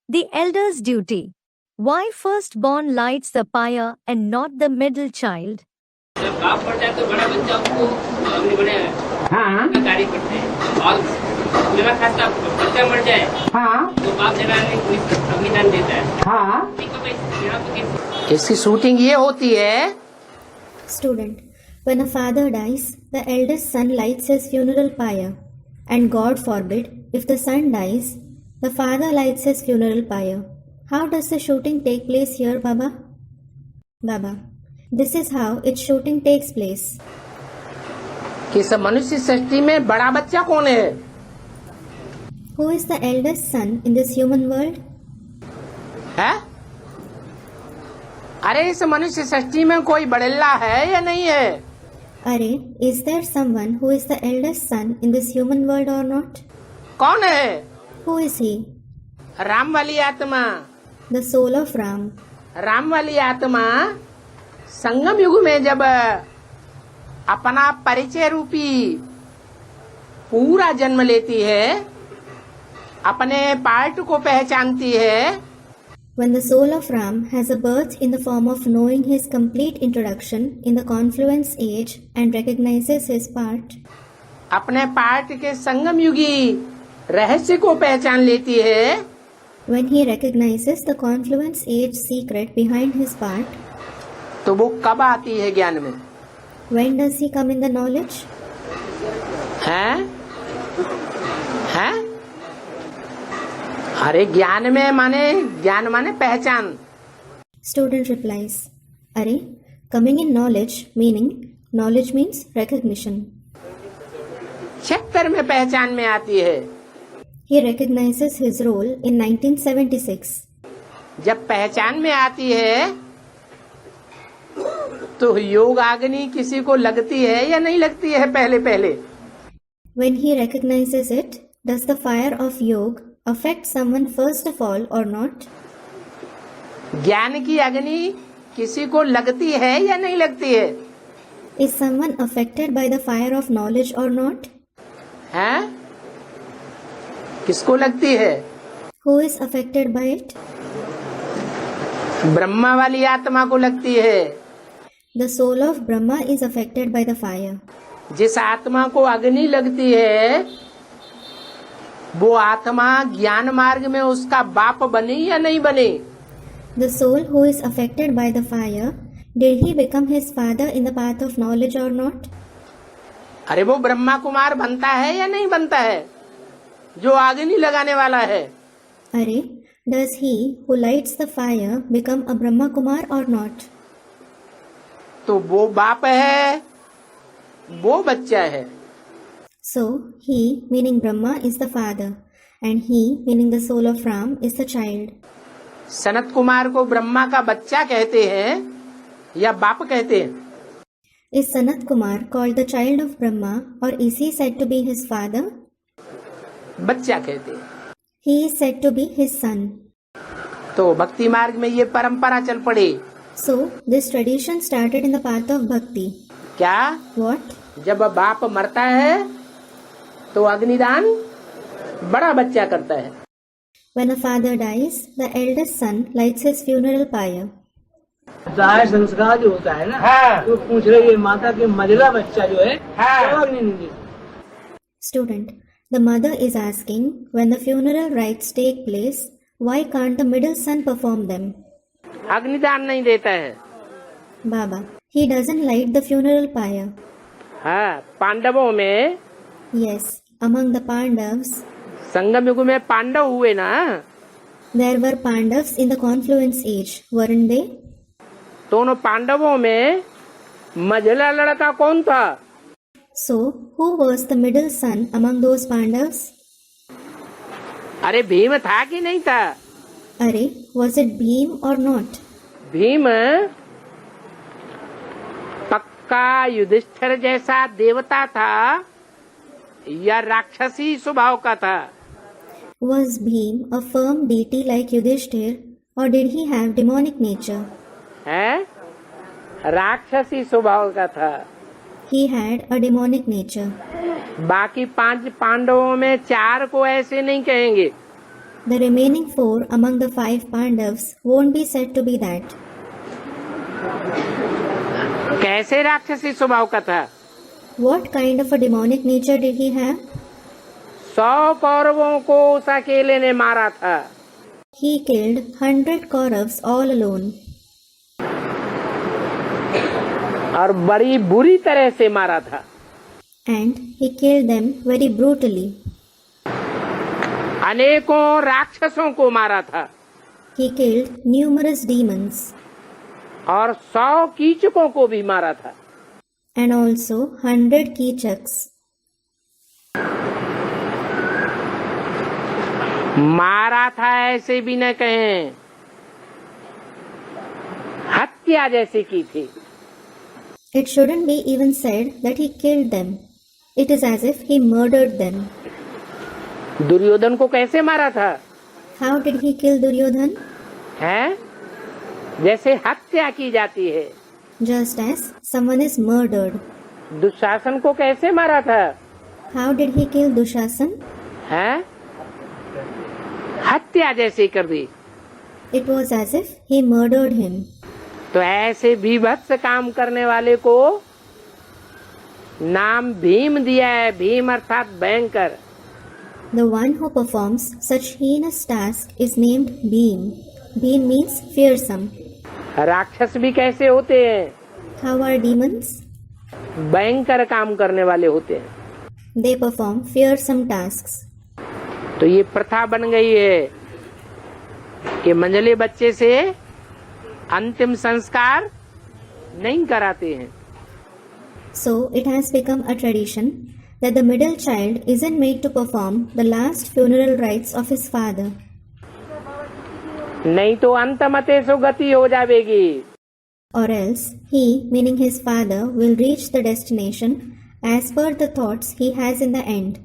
The elder's duty. Why firstborn lights the pyre and not the middle child? जब बाप मर जाए तो बड़ा बच्चा उसको हमने बनाया हाँ तारीफ करते हैं। और मेरा खासा बच्चा मर जाए हाँ तो बाप जलाने को संविधान देता है। हाँ ठीक है भाई, यहाँ तो कैसे इसकी शूटिंग ये होती है। Student. When a father dies, the eldest son lights his funeral pyre. And God forbid, if the son dies, the father lights his funeral pyre. How does the shooting take place here, Baba? Baba. This is how its shooting takes place. कि सब मनुष्य सृष्टि में बड़ा बच्चा कौन है? Who is the eldest son in this human world? है? अरे इस मनुष्य सृष्टि में कोई बड़ेल्ला है या नहीं है? Are, is there someone who is the eldest son in this human world or not? कौन है? Who is he? राम वाली आत्मा। The soul of Ram. Ram वाली आत्मा संगम युग में जब अपना परिचय रूपी पूरा जन्म लेती है, अपने पार्ट को पहचानती है, When the soul of Ram has a birth in the form of knowing his complete introduction in the confluence age and recognizes his part, अपने पार्ट के संगम युगी रहस्य को पहचान लेती है, when he recognizes the confluence age secret behind his part, तो वो कब आती है ज्ञान में? when does he come in the knowledge? हैं? हैं? अरे ज्ञान माने पहचान। Student replies, Are, coming in knowledge meaning, knowledge means recognition. 76 में पहचान में आती है। He recognizes his role in 1976. जब पहचान में आती है तो योग अग्नि किसी को लगती है या नहीं लगती है? पहले When he recognizes it, does the fire of yoga affect someone first of all or not? ज्ञान की अग्नि किसी को लगती है या नहीं लगती है? Is someone affected by the fire of knowledge or not? हैं? किसको लगती है? Who is affected by it? Brahma वाली आत्मा को लगती है। The soul of Brahma is affected by the fire. जिस आत्मा को अग्नि लगती है वो आत्मा ज्ञान मार्ग में उसका बाप बनी या नहीं बनी? The soul who is affected by the fire, did he become his father in the path of knowledge or not? अरे वो ब्रह्मा कुमार बनता है या नहीं बनता है जो अग्नि लगाने वाला है? Are, does he who lights the fire become a Brahma Kumar or not? तो वो बाप है, वो बच्चा है। So, he meaning Brahma is the father and he meaning the soul of Ram is the child. Sanat Kumar को ब्रह्मा का बच्चा कहते हैं या बाप कहते हैं? Is Sanat Kumar called the child of Brahma or is he said to be his father? बच्चा कहते हैं। He is said to be his son. तो भक्ति मार्ग में ये परंपरा चल पड़ी। So, this tradition started in the path of bhakti. क्या? What? जब बाप मरता है तो अग्निदान बड़ा बच्चा करता है। When a father dies, the eldest son lights his funeral pyre. जाहिर संस्कार जो होता है ना, हाँ। वो पूछ रही है माता के मझला बच्चा जो है हाँ। वो अग्नि नहीं देती। Student, the mother is asking, when the funeral rites take place, why can't the middle son perform them? अग्निदान नहीं देता है। Baba, he doesn't light the funeral pyre. हाँ, पांडवों में Yes, among the Pandavas, संगम युग में पांडव हुए ना, there were Pandavas in the confluence age, weren't they? दोनों पांडवों में मझला लड़का कौन था? So, who was the middle son among those Pandavas? अरे भीम था कि नहीं था? Are, was it Bhim or not? Bhim पक्का युधिष्ठिर जैसा देवता था या राक्षसी स्वभाव का था? Was Bhim a firm deity like Yudhishthir or did he have demonic nature? है? राक्षसी स्वभाव का था। He had a demonic nature. बाकी 5 पांडवों में 4 को ऐसे नहीं कहेंगे। The remaining 4 among the 5 Pandavas won't be said to be that. कैसे राक्षसी स्वभाव का था? What kind of a demonic nature did he have? 100 कौरवों को उस अकेले ने मारा था। He killed 100 Kauravas all alone, और बड़ी बुरी तरह से मारा था। and he killed them very brutally. अनेकों राक्षसों को मारा था He killed numerous demons और 100 कीचकों को भी मारा था। and also 100 Kichaks. मारा था ऐसे भी न कहें, हत्या जैसे की थी। It shouldn't be even said that he killed them. It is as if he murdered them. Duryodhan को कैसे मारा था? How did he kill Duryodhan? हैं? जैसे हत्या की जाती है। Just as someone is murdered. Dushasan को कैसे मारा था? How did he kill Dushasan? हैं? हत्या जैसे कर दी। It was as if he murdered him. तो ऐसे बीभत्स काम करने वाले को नाम भीम दिया है। भीम अर्थात भयंकर। The one who performs such heinous task is named Bhim. Bhim means fearsome. राक्षस भी कैसे होते हैं? How are demons? भयंकर काम करने वाले होते हैं। They perform fearsome tasks. तो ये प्रथा बन गई है कि मंझले बच्चे से अंतिम संस्कार नहीं कराते हैं। So it has become a tradition that the middle child isn't made to perform the last funeral rites of his father. नहीं तो अंतमते सुगति हो जाएगी। Or else he, meaning his father, will reach the destination as per the thoughts he has in the end.